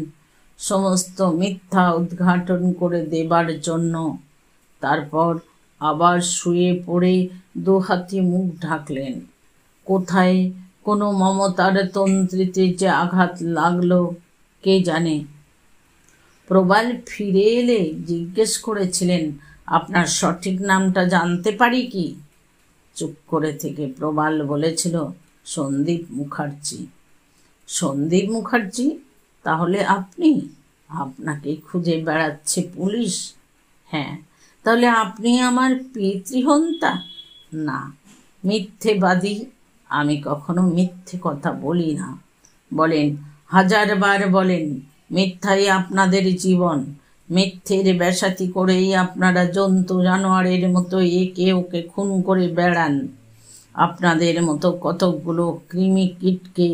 সমস্ত মিথ্যা উদ্ঘাটন করে দেবার জন্য। তারপর আবার শুয়ে পড়ে দুহাতে মুখ ঢাকলেন। কোথায় কোনো মমতার তন্ত্রীতে যে আঘাত লাগলো কে জানে। প্রবাল ফিরে এলে জিজ্ঞেস করেছিলেন, আপনার সঠিক নামটা জানতে পারি কি? চুপ করে থেকে প্রবাল বলেছিল, সন্দীপ মুখার্জি। সন্দীপ মুখার্জি? তাহলে আপনি? আপনাকে খুঁজে বেড়াচ্ছে পুলিশ? হ্যাঁ। তাহলে আপনি আমার পিতৃহন্তা? না, মিথ্যেবাদী। আমি কখনো মিথ্যে কথা বলি না। বলেন, 1000 বার বলেন, মিথ্যাই আপনাদের জীবন। মিথ্যের ব্যাসাতি করেই আপনারা জন্তু জানোয়ারের মতো একে ওকে খুন করে বেড়ান। আপনাদের মতো কতকগুলো কৃমি কীটকে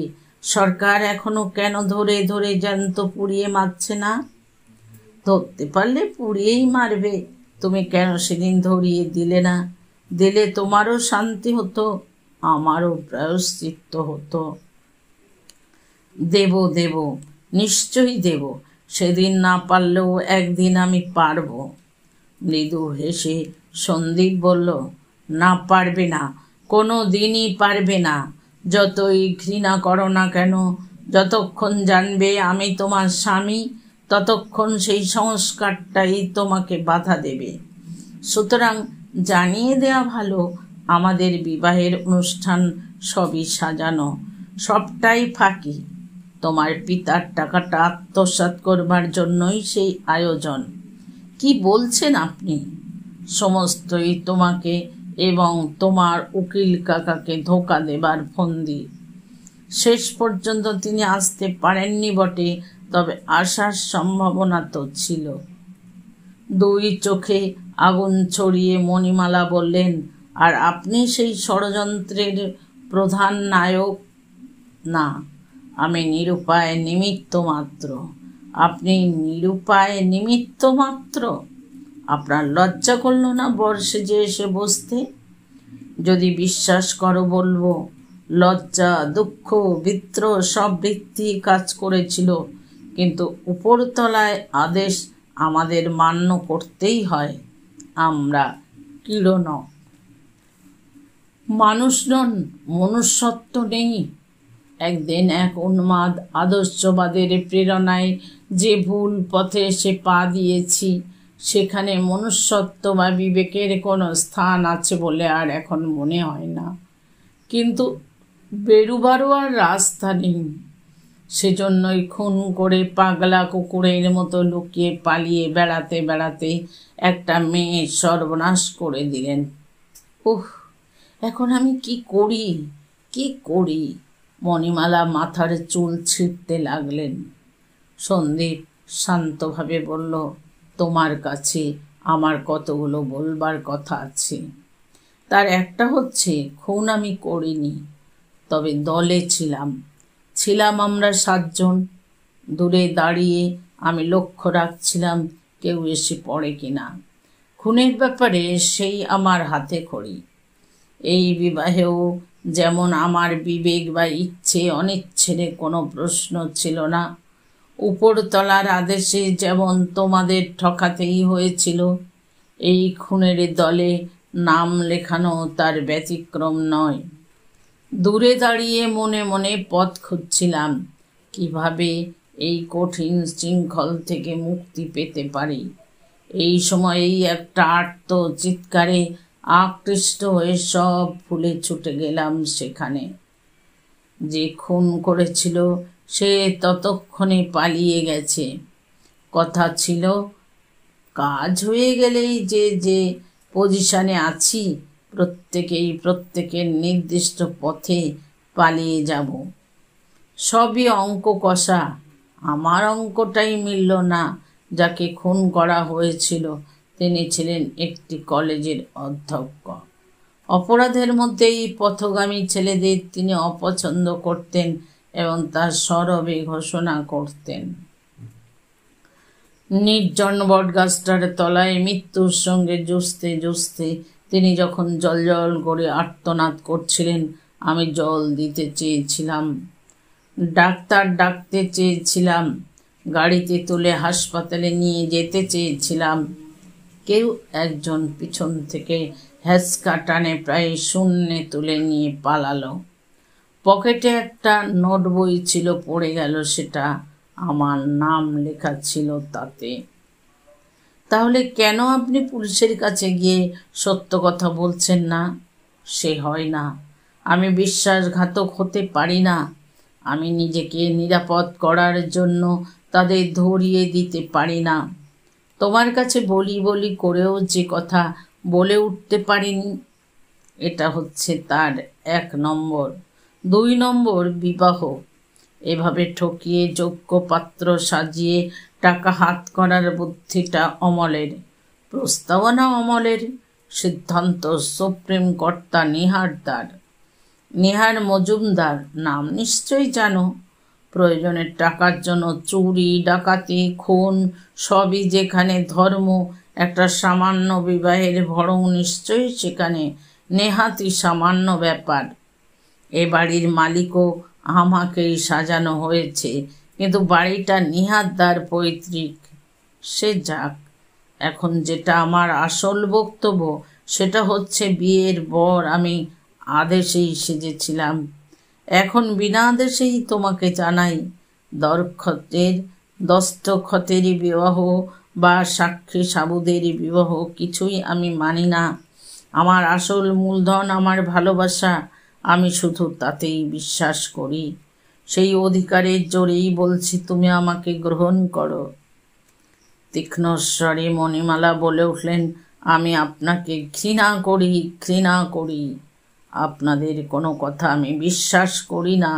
সরকার এখনো কেন ধরে ধরে জ্যান্ত পুড়িয়ে মারছে না? ধরতে পারলে পুড়িয়েই মারবে। তুমি কেন সেদিন ধরিয়ে দিলে না? দিলে তোমারও শান্তি হতো, আমারও প্রায়শ্চিত্ত হতো। দেব দেব, নিশ্চয়ই দেব। সেদিন না পারলেও একদিন আমি পারব। মৃদু হেসে সন্দীপ বলল, না পারবে না, কোনো দিনই পারবে না। যতই ঘৃণা করো না কেন, যতক্ষণ জানবে আমি তোমার স্বামী, ততক্ষণ সেই সংস্কারটাই তোমাকে বাধা দেবে। সুতরাং জানিয়ে দেয়া ভালো, আমাদের বিবাহের অনুষ্ঠান সবই সাজানো, সবটাই ফাঁকি। তোমার পিতার টাকাটা আত্মসাৎ করবার জন্যই সেই আয়োজন। কি বলছেন আপনি? সমস্তই তোমাকে এবং তোমার উকিল কাকাকে ধোঁকা দেবার ফন্দি। শেষ পর্যন্ত তিনি আসতে পারেননি বটে, তবে আসার সম্ভাবনা তো ছিল। 2 চোখে আগুন ছড়িয়ে মণিমালা বললেন, আর আপনি সেই ষড়যন্ত্রের প্রধান নায়ক না, আমি নিরুপায় নিমিত্ত মাত্র। আপনি নিরুপায় নিমিত্ত মাত্র? আপনার লজ্জা করল না বর্ষে যে এসে বসতে? যদি বিশ্বাস করো বলবো, লজ্জা, দুঃখ, বিদ্রোহ সব বৃত্তি কাজ করেছিল, কিন্তু উপরতলায় আদেশ আমাদের মান্য করতেই হয়। আমরা কীড় মানুষ নন, মনুষ্যত্ব নেই। একদিন এক উন্মাদ আদর্শবাদের প্রেরণায় যে ভুল পথে এসে পা দিয়েছি, সেখানে মনুষ্যত্ব বা বিবেকের কোনো স্থান আছে বলে আর এখন মনে হয় না। কিন্তু বেরুবারও আর রাস্তা নেই। সেজন্যই খুন করে পাগলা কুকুরের মতো লুকিয়ে পালিয়ে বেড়াতে বেড়াতে একটা মেয়ে সর্বনাশ করে দিলেন। উহ, এখন আমি কি করি, কি করি? মণিমালা মাথার চুল ছিঁড়তে লাগলেন। সন্দীপ শান্তভাবে বলল, তোমার কাছে আমার কতগুলো বলবার কথা আছে। তার একটা হচ্ছে, খুন আমি করিনি, তবে দলে ছিলাম আমরা 7 জন। দূরে দাঁড়িয়ে আমি লক্ষ্য রাখছিলাম কেউ এসে পড়ে কিনা। খুনের ব্যাপারে সেই আমার হাতে খড়ি। এই বিবাহেও যেমন আমার বিবেক বা ইচ্ছে অনিচ্ছের কোনো প্রশ্ন ছিল না, উপরতলার আদেশে যেমন তোমাদের ঠকাতেই হয়েছিল, এই খুনের দলে নাম লেখানো তার ব্যতিক্রম নয়। দূরে দাঁড়িয়ে মনে মনে পথ খুঁজছিলাম, কিভাবে এই কঠিন শৃঙ্খল থেকে মুক্তি পেতে পারি। এই সময়েই একটা আর্ত চিৎকারে আকৃষ্ট হয়ে সব ভুলে ছুটে গেলাম সেখানে। যে খুন করেছিল সে ততক্ষণে পালিয়ে গেছে। কথা ছিল, কাজ হয়ে গেলেই যে যে পজিশনে আছি প্রত্যেকের নির্দিষ্ট পথে পালিয়ে যাব। সবই অঙ্ক কষা। আমার অঙ্কটাই মিলল না। যাকে খুন করা হয়েছিল তিনি ছিলেন একটি কলেজের অধ্যক্ষ। অপরাধের মধ্যে এই পথগামী ছেলেদের তিনি অপছন্দ করতেন এবং তা সরবে ঘোষণা করতেন। নির্জন বটগাছটার তলায় মৃত্যুর সঙ্গে জুঝতে তিনি যখন জল করে আর্তনাদ করছিলেন, আমি জল দিতে চেয়েছিলাম, ডাক্তার ডাকতে চেয়েছিলাম, গাড়িতে তুলে হাসপাতালে নিয়ে যেতে চেয়েছিলাম। কেউ একজন পিছন থেকে হ্যাঁচকা টানে প্রায় শূন্যে তুলে নিয়ে পালালো। পকেটে একটা নোট বই ছিল, পড়ে গেল সেটা। আমার নাম লেখা ছিল তাতে। তাহলে কেন আপনি পুলিশের কাছে গিয়ে সত্য কথা বলছেন না? সে হয় না। আমি বিশ্বাসঘাতক হতে পারি না। আমি নিজেকে নিরাপদ করার জন্য তাদের ধরিয়ে দিতে পারি না। তোমার কাছে বলি করেও যে কথা বলে উঠতে পারিনি। এটা হচ্ছে তার 1 নম্বর। 2 নম্বর, বিবাহ। এভাবে ঠকিয়ে যোগ্য পাত্র সাজিয়ে টাকা হাত করার বুদ্ধিটা অমলের, প্রস্তাবনা অমলের, সিদ্ধান্ত সুপ্রিম কর্তা নিহার মজুমদার। নাম নিশ্চয়ই জানো। প্রয়োজনের টাকার জন্য চুরি, ডাকাতি, খুন সবই যেখানে ধর্ম, একটা সামান্য বিবাহের ভরং নিশ্চয়ই সেখানে নেহাতি সামান্য ব্যাপার। এ বাড়ির মালিকও আমাকেই সাজানো হয়েছে, কিন্তু বাড়িটা নিহাতদার পৈতৃক। সে যাক, এখন যেটা আমার আসল বক্তব্য সেটা হচ্ছে, বিয়ের বর আমি আদেশেই সেজেছিলাম। এখন বিনা আদেশেই তোমাকে জানাই, দস্তখতের বিবাহ বা সাক্ষী সাবুদের বিবাহ কিছুই আমি মানি না। আমার আসল মূলধন আমার ভালোবাসা। আমি শুধু তাতেই বিশ্বাস করি। সেই অধিকারের জোরেই বলছি, তুমি আমাকে গ্রহণ করো। তীক্ষ্ণ স্বরে মণিমালা বলে উঠলেন, আমি আপনাকে ঘৃণা করি। আপনাদের কোনো কথা আমি বিশ্বাস করি না।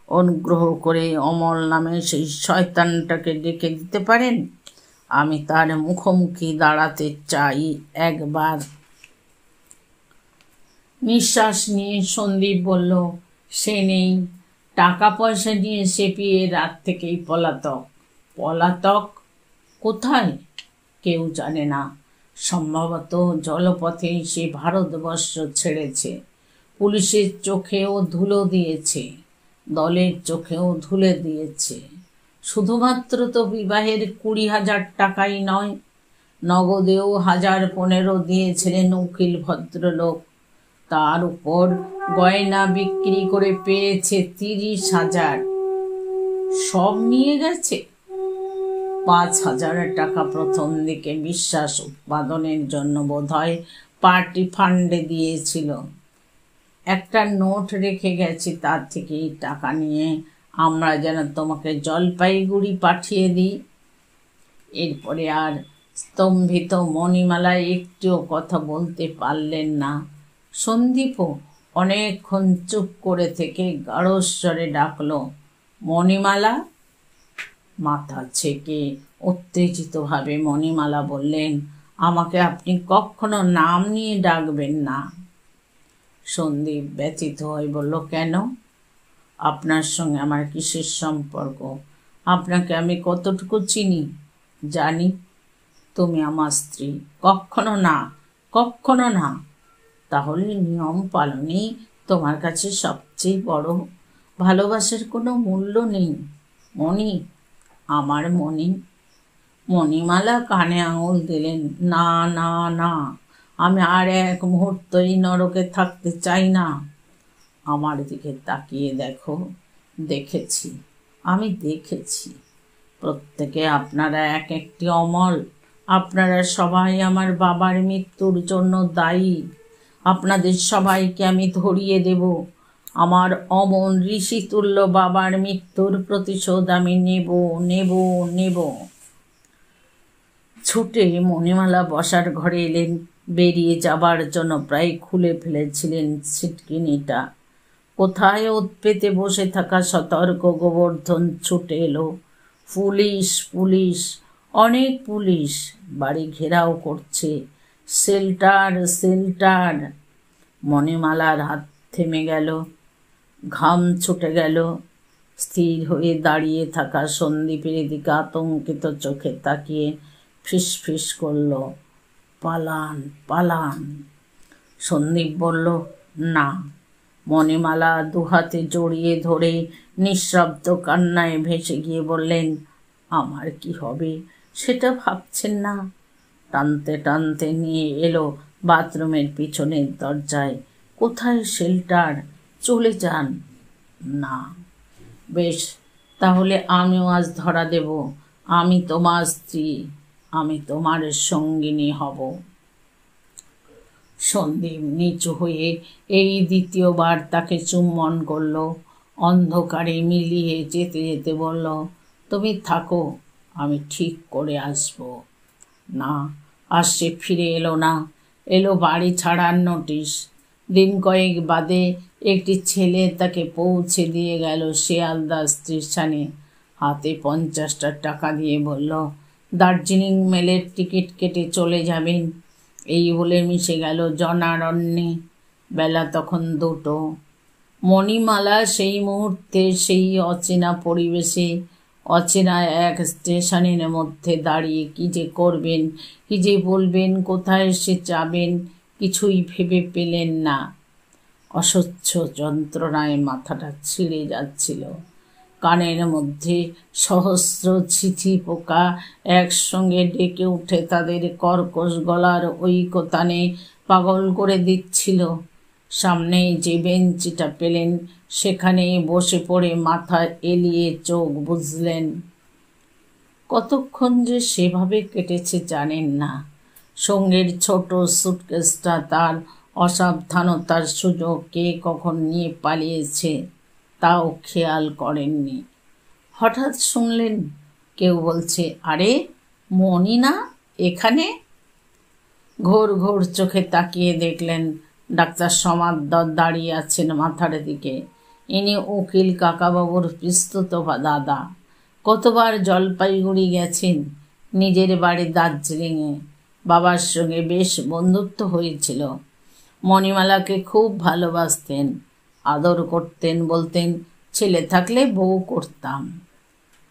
অনুগ্রহ করে অমল নামে সেই শয়তানটাকে ডেকে দিতে পারেন? আমি তার মুখোমুখি দাঁড়াতে চাই একবার। নিঃশ্বাস নিয়ে সন্দীপ বলল, সে নেই। টাকা পয়সা নিয়ে সেপিয়ে রাত থেকেই পলাতক। পলাতক কোথায় কেউ জানে না। সম্ভবত জলপথেই সে ভারতবর্ষ ছেড়েছে। পুলিশের চোখেও ধুলো দিয়েছে, দলের চোখেও ধুলে দিয়েছে। শুধুমাত্র তো বিবাহের 20,000 টাকাই নয়, নগদেও 1,015 দিয়েছিলেন উকিল ভদ্রলোক। তার উপর গয়না বিক্রি করে পেয়েছে 30,000। সব নিয়ে গেছে। 5,000 টাকা প্রথম দিকে বিশ্বাস উৎপাদনের জন্য বোধহয় পার্টি ফান্ডে দিয়েছিল। একটা নোট রেখে গেছি, তার থেকেই টাকা নিয়ে আমরা যেন তোমাকে জলপাইগুড়ি পাঠিয়ে দিই। এরপরে আর স্তম্ভিত মণিমালা একটিও কথা বলতে পারলেন না। সন্দীপও অনেকক্ষণ চুপ করে থেকে গাঢ়স্বরে ডাকল, মণিমালা। মাথা ছেকে উত্তেজিতভাবে মণিমালা বললেন, আমাকে আপনি কখনো নাম নিয়ে ডাকবেন না। সন্দীপ ব্যথিত হয়ে বলল, কেন? আপনার সঙ্গে আমার কিসের সম্পর্ক? আপনাকে আমি কতটুকু চিনি? জানি তুমি আমার স্ত্রী। কখনো না, কখনো না। তাহলে নিয়ম পালনই তোমার কাছে সবচেয়ে বড়। ভালোবাসার কোনো মূল্য নেই মণি, আমার মণি। মণিমালা কানে আঙুল দিলেন, না না না, আমি আর এক মুহূর্ত এই নরকে থাকতে চাই না। আমার দিকে তাকিয়ে দেখো। দেখেছি, আমি দেখেছি। প্রত্যেকে আপনারা এক একটি অমল। আপনারা সবাই আমার বাবার মৃত্যুর জন্য দায়ী। আপনাদের সবাইকে আমি ধরিয়ে দেব। আমার অমন ঋষিতুল্য বাবার মৃত্যুর প্রতিশোধ আমি নেব নেব নেব। ছুটে মণিমালা বসার ঘরে এলেন। বেরিয়ে যাবার জন্য প্রায় খুলে ফেলেছিলেন ছিটকিনিটা। কোথায় ওত পেতে বসে থাকা সতর্ক গোবর্ধন ছুটে এলো। পুলিশ পুলিশ, অনেক পুলিশ। বাড়ি ঘেরাও করছে। Shelter shelter. মণিমালার হাত থেমে গেল, ঘাম ছুটে গেল। স্থির হয়ে দাঁড়িয়ে থাকা সন্দীপের দিকে আতঙ্কিত চোখে তাকিয়ে ফিসফিস করল, পালান পালান। সন্দীপ বলল, না। মণিমালা দুহাতে জড়িয়ে ধরে নিঃশব্দ কান্নায় ভেসে গিয়ে বললেন, আমার কি হবে সেটা ভাবছেন না? টানতে টানতে নিয়ে এলো বাথরুমের পিছনের দরজায়। কোথায় শেল্টার? চলে যান। না। বেশ, তাহলে আমিও আজ ধরা দেব। আমি তোমার স্ত্রী, আমি তোমার সঙ্গিনী হব। সন্দীপ নিচু হয়ে এই দ্বিতীয়বার তাকে চুম্বন করল। অন্ধকারে মিলিয়ে যেতে যেতে বলল, তুমি থাকো, আমি ঠিক করে আসব। না, আর সে ফিরে এলো না। এলো বাড়ি ছাড়ার নোটিশ। দিন কয়েক বাদে একটি ছেলে তাকে পৌঁছে দিয়ে গেল শিয়ালদা স্টেশনে। হাতে 50টা টাকা দিয়ে বলল, দার্জিলিং মেলের টিকিট কেটে চলে যাবেন। এই বলে মিশে গেল জনারণ্যে। বেলা তখন 2টো। মণিমালা সেই মুহূর্তে সেই অচেনা পরিবেশে, অচেনা এক স্টেশনের মধ্যে দাঁড়িয়ে কী যে করবেন, কী যে বলবেন, কোথায় সে যাবেন, কিছুই ভেবে পেলেন না। অসহ্য যন্ত্রণায় মাথাটা ছিঁড়ে যাচ্ছিল। কানের মধ্যে সহস্র ছিছি পোকা একসঙ্গে ডেকে উঠে তাদের কর্কশ গলার ঐকতানে পাগল করে দিচ্ছিল। সামনেই যে বেঞ্চিটা পেলেন সেখানেই বসে পড়ে মাথা এলিয়ে চোখ বুঝলেন। কতক্ষণ যে সেভাবে কেটেছে জানেন না। সঙ্গের ছোট সুটকেসটা তার অসাবধানতার সুযোগ কে কখন নিয়ে পালিয়েছে তাও খেয়াল করেননি। হঠাৎ শুনলেন কেউ বলছে, আরে মণি না এখানে? ঘোর ঘোর চোখে তাকিয়ে দেখলেন ডাক্তার সমাদর দাঁড়িয়ে আছেন মাথার দিকে। ইনি উকিল কাকাবাবুর পিস্তুত দাদা। কতবার জলপাইগুড়ি গেছেন, নিজের বাড়ি দার্জিলিংয়ে। বাবার সঙ্গে বেশ বন্ধুত্ব হয়েছিল। মণিমালাকে খুব ভালোবাসতেন, আদর করতেন, বলতেন ছেলে থাকলে বউ করতাম।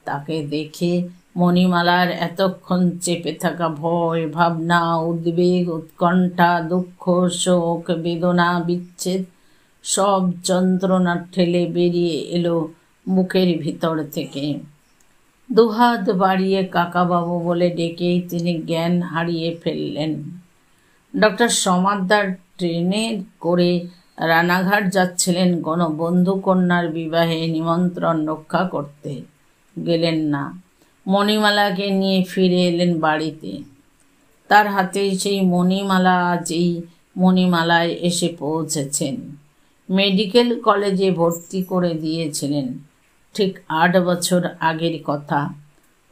তাকে দেখে মণিমালার এতক্ষণ চেপে থাকা ভয়, ভাবনা, উদ্বেগ, উৎকণ্ঠা, দুঃখ, শোক, বেদনা, বিচ্ছেদ সব যন্ত্রণা ঠেলে বেরিয়ে এলো বুকের ভিতর থেকে। দুহাত বাড়িয়ে কাকাবাবু বলে ডেকেই তিনি জ্ঞান হারিয়ে ফেললেন। ডক্টর সমাদ্দার ট্রেনে করে রানাঘাট যাচ্ছিলেন কোনো বন্ধু কন্যার বিবাহে নিমন্ত্রণ রক্ষা করতে। গেলেন না। মণিমালাকে নিয়ে ফিরে এলেন বাড়িতে। তার হাতে সেই মণিমালা আজ এই মণিমালায় এসে পৌঁছেছেন। মেডিকেল কলেজে ভর্তি করে দিয়েছিলেন, ঠিক 8 বছর আগের কথা।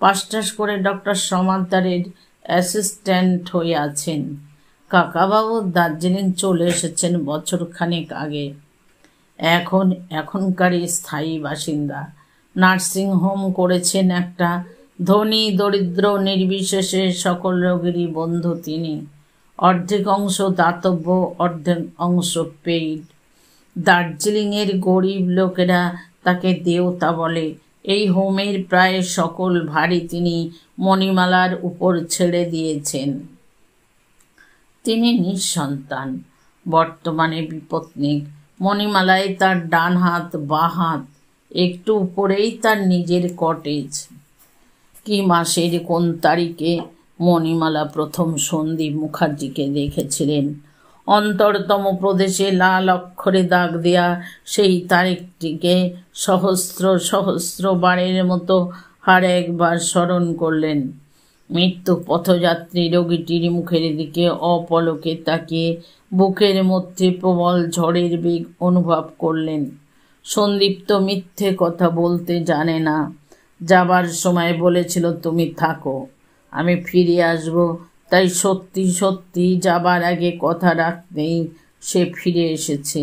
পাস করে ডক্টর সমাদ্দারের অ্যাসিস্ট্যান্ট হয়ে আছেন। কাকাবাবু দার্জিলিং চলে এসেছেন বছরখানেক আগে। এখনকারই স্থায়ী বাসিন্দা। নার্সিং হোম করেছেন একটা। ধনী দরিদ্র নির্বিশেষে সকল রোগীরই বন্ধু তিনি। অর্ধেক অংশ দাতব্য, অর্ধেক অংশ পেইড। দার্জিলিংয়ের গরিব লোকেরা তাকে দেবতা বলে। এই হোমের প্রায় সকল ভারই তিনি মণিমালার উপর ছেড়ে দিয়েছেন। তিনি নিঃসন্তান, বর্তমানে বিপত্নিক। মণিমালায় তার ডান হাত, বাঁ হাত, একটু উপরেই তার নিজের কটেজ। কি মাসের কোন তারিখে মণিমালা প্রথম সন্দীপ মুখার্জিকে দেখেছিলেন? অন্তরতম প্রদেশে লাল অক্ষরে দাগ দেয়া সেই তারিখটিকে সহস্র সহস্র বারের মতো আর একবার স্মরণ করলেন। মৃত্যু পথযাত্রী রোগীটির মুখের দিকে অপলকে তাকিয়ে বুকের মধ্যে প্রবল ঝড়ের বেগ অনুভব করলেন। সন্দীপ তো মিথ্যে কথা বলতে জানে না। যাবার সময় বলেছিল তুমি থাকো, আমি ফিরে আসব। তাই সত্যি সত্যি যাবার আগে কথা রাখতেই সে ফিরে এসেছে।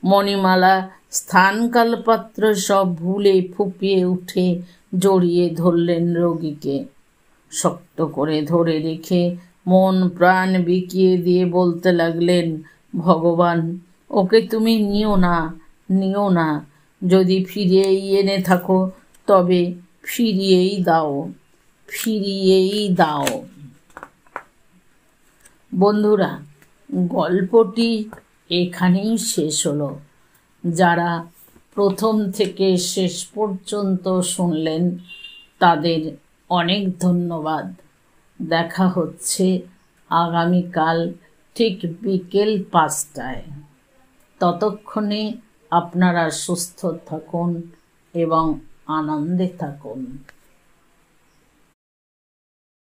মণিমালা স্থানকালপাত্র সব ভুলে ফুপিয়ে উঠে জড়িয়ে ধরলেন রোগীকে। শক্ত করে ধরে রেখে মন প্রাণ বিকিয়ে দিয়ে বলতে লাগলেন, ভগবান, ওকে তুমি নিও না, নিও না। যদি ফিরিয়েই এনে থাকো তবে ফিরিয়েই দাও, ফিরিয়েই দাও। বন্ধুরা, গল্পটি এখানেই শেষ হলো। যারা প্রথম থেকে শেষ পর্যন্ত শুনলেন তাদের অনেক ধন্যবাদ। দেখা হচ্ছে আগামীকাল ঠিক বিকেল 5টায়। ততক্ষণে আপনারা সুস্থ থাকুন এবং আনন্দে থাকুন।